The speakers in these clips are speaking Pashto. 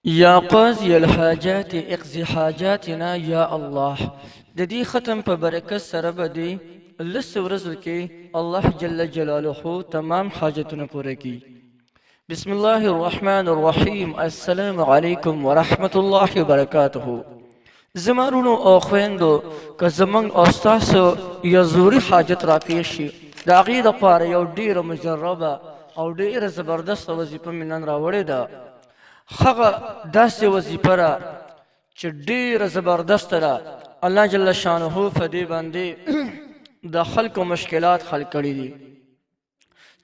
يا قاضي الحاجات اقضي حاجاتنا يا الله. د دې ختم په برکت سره به دی لس ورځو کې الله جل جلاله تمام حاجتونه پوره کړي. بسم الله الرحمن الرحیم. السلام علیکم ورحمة الله وبرکاته. زمارونو او خويندو که زمونږ او ستاسو یو زوري حاجت را پیښ شي، د هغې دپاره یو ډېره مجربه او ډېره زبردسته وظیفه مې نن راوړې ده. هغه داسې وظیفه ده چې ډېره زبردسته ده. الله جل شانه په دې باندې د خلکو مشکلات حل کړي دي.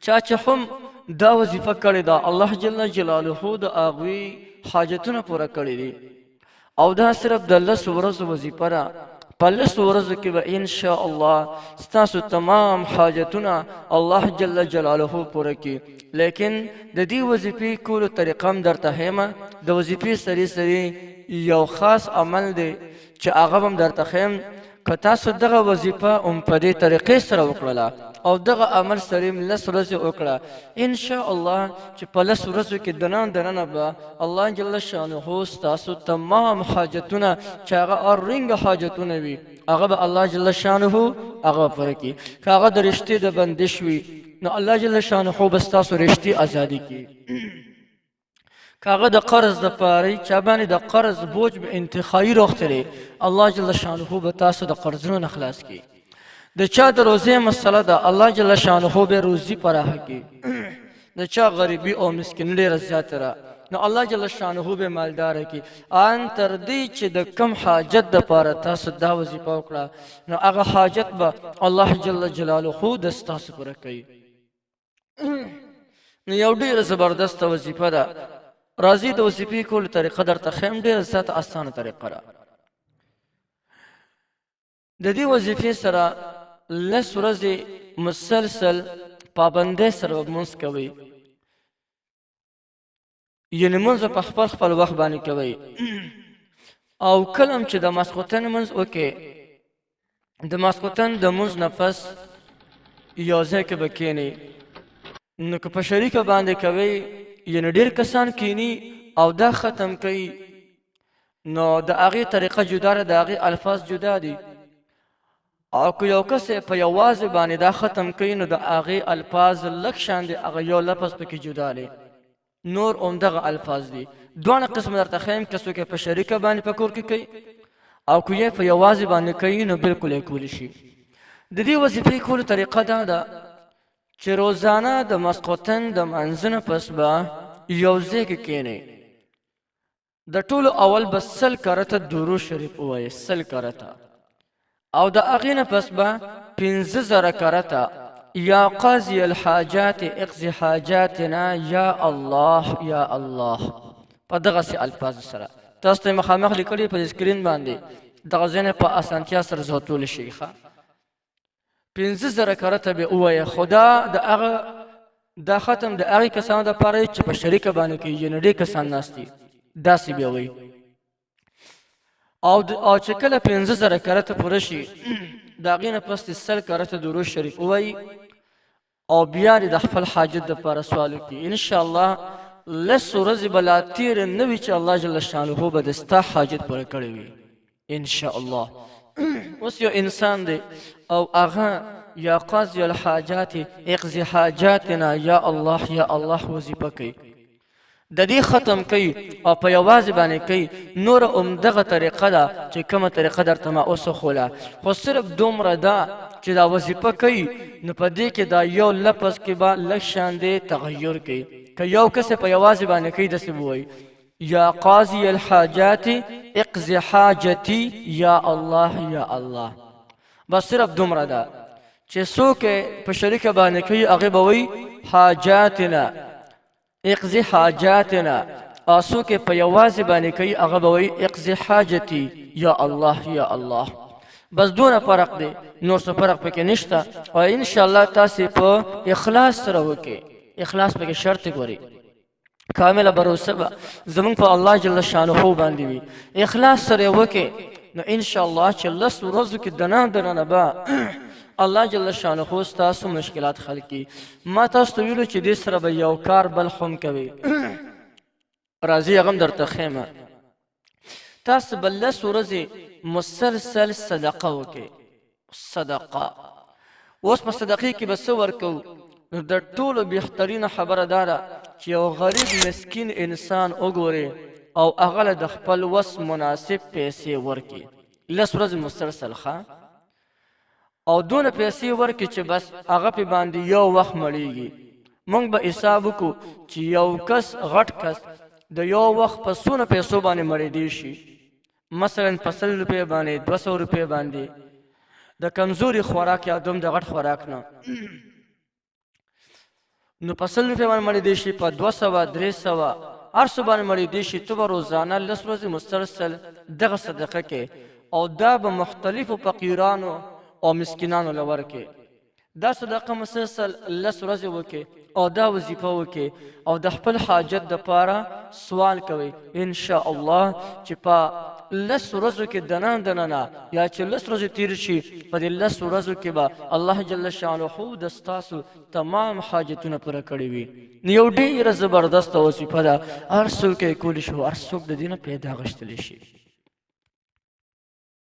چا چې هم دا وظیفه کړې ده الله جل جلاله د هغوی حاجتونه پوره کړي دي. او دا صرف د لسو ورځو وظیفه ده. په لسو ورځو کې به انشاء الله ستاسو تمام حاجتونه الله جل جلاله پوره کړي. لیکن د دې وظیفې کولو طریقه هم درته ښیم. د وظیفې سری یو خاص عمل دی چې هغه به هم درته ښیم. که تاسو دغه وظیفه هم په دې طریقې سره وکړله او دغه عمل سره هم لس ورځې وکړه، انشاء الله چې په لس ورځو کې دننه به الله جل شانه ستاسو تمام حاجتونه چې هغه هر حاجتونه وي هغه به الله جل شانه هغه پوره کړي. که هغه د رشتې د بندش وي نو الله جل شانه به ستاسو رشتې ازادي کړي. که هغه د قرض دپاره چا باندې د قرض بوج به انتخابي راغلی الله جل شانه به تاسو د قرضونو نه خلاص کړي. د چا د روزې مسله ده الله جل شانه به روزي پراخه کړي. د چا غریبي او مسکیني ډېره زیاته ده نو الله جل شانه به مالداره کړي. ان تر دې چې د کم حاجت دپاره تاسو دا وظیفه وکړه نو هغه حاجت به الله جل جلاله د ستاسو پوره کوي. نو یو ډېره زبردسته وظیفه ده. راځي د وظیفې کولو طریقه درته ښیم. ډېره زیاته اسانه طریقه ده. د دې وظیفې سره لس ورځې مسلسل پابندۍ سره به لمونځ کوئ، یعنې لمونځ په خپل وخت باندې کوئ. او کله هم چې د ماسخوتن لمونځ وکړئ، د ماسخوتن د لمونځ نه پس یو ځای کې به کښېنئ. نو که په شریکه باندې کوئ یعنې ډېر کسان کښېني او دا ختم کوي نو د هغې طریقه جدا ده، د هغې الفاظ جدا دي. او که یو کس په یوازې باندې دا ختم کوي نو د هغې الفاظ لږ شان دي، هغه یو لفظ پکې جدا دی، نور همدغه الفاظ دي. دواړه قسمه درته ښیم. که څوک یې په شریکه باندې په کور کې کوي او که یې په یوازې باندې کوي نو بلکل یې کولی شي. د دې وظیفې کولو طریقه دا ده چې روزانه د ماسخوتن د لمانځه نه پس به یو ځای کې کښېنئ. د ټولو اول به 100 کرته درود شریف ووایئ، 100 کرته. او د هغې نه پس به 15,000 کرته یا قاضي الحاجات اقضي حاجاتنا یا الله یا الله په دغسې الفاظو سره. تاسو ته یې مخامخ لیکلي په سکرین باندې. دغه ځای په اسانتیا سره ځوتولی شي. 15,000 کرته به ووایه. خو دا ختم د هغې کسانو دپاره چې په شریکه باندې کوي، یعنې ډېر کسان ناست دي، داسې به وایي. او چې کله 15,000 کرته پوره شي د هغې نه پس د 100 کرته درود شریف ووایي او بیا د خپل حاجت دپاره سوال وکړي. انشاءالله لس ورځې به لا تېرې نه وي چې الله جل شانه به د ستا حاجت پوره کړی وي انشاءالله. اوس یو انسان دی او هغه یا قاضي الحاجات اقضي حاجاتنا یا الله یا الله وظیفه کوي، د دې ختم کوي او په یوازې باندې کوي. نور همدغه طریقه ده چې کومه طریقه درته ما اوس وښوله، خو صرف دومره ده چې دا وظیفه کوي نو په دې کې دا یو لفظ کې به لږ شان دی تغیر کوي. که یو کس په یوازې باندې کوي داسې به وایي یا قاضي الحاجات اقضي حاجتي یا الله یا الله. بس صرف دومره ده چې څوک په شریکه باندې کوي هغې به وایي حاجاتنا اقضي حاجاتنا، او څوک په یوازې باندې کوي هغه به وایي اقضي حاجتي یا الله یا الله. بس دونه فرق دی، نور څه فرق پکې نشته. او انشاءالله تاسې په اخلاص سره وکړئ. اخلاص پکې شرط ګورئ. کامله بروسه به زمونږ په الله جل شانه باندې وي. اخلاص سره یې وکړئ نو انشاءالله چې لس ورځو کې دننه به الله جل شانه ستاسو مشکلات حل کړي. ما تاسو ته ویلو چې دې سره به یو کار بل هم کوي راځي هغه هم درته ښیم. تاسو به 10 ورځې مسلسل صدقه وکړئ. صدقه اوس په صدقې کې به څه ورکوو؟ نو د ټولو بهترینه خبره دا ده چې یو غریب مسکین انسان وګورئ او هغه له د خپل وس مناسب پیسې ورکړي. 10 ورځې مسلسل ښه او دونه پیسې ورکړي چې بس هغه پې باندې یو وخت مړېږي. موږ به حساب وکړو چې یو کس غټ کس د یو وخت په څونه پیسو باندې مړېدی شي. مثلا په 100 روپۍ باندې 200 روپۍ باندې د کمزوري خوراک یا دوم د غټ خوراک نه نو په 100 روپۍ باندې مړېدی شي، په 200 300 هر څه باندې مړېدی شي. ته به روزانه 10 ورځې مسلسل دغه صدقه کې او دا به مختلفو فقیرانو او مسکینانو له ورکې. دا صدقه مسلسل 10 ورځې وکې او دا وظیفه وکې او د خپل حاجت دپاره سوال کوئ. انشاء الله چې په 10 ورځو کې دننه یا چې 10 ورځې تیر شي، په دې 10 ورځو کې به الله جل شانه د ستاسو تمام حاجتونه پوره کړي وي. یو ډېره زبردسته وظیفه ده، هر څوک یې کولی شي، هر څوک د دې نه پیدا غشتلی شي.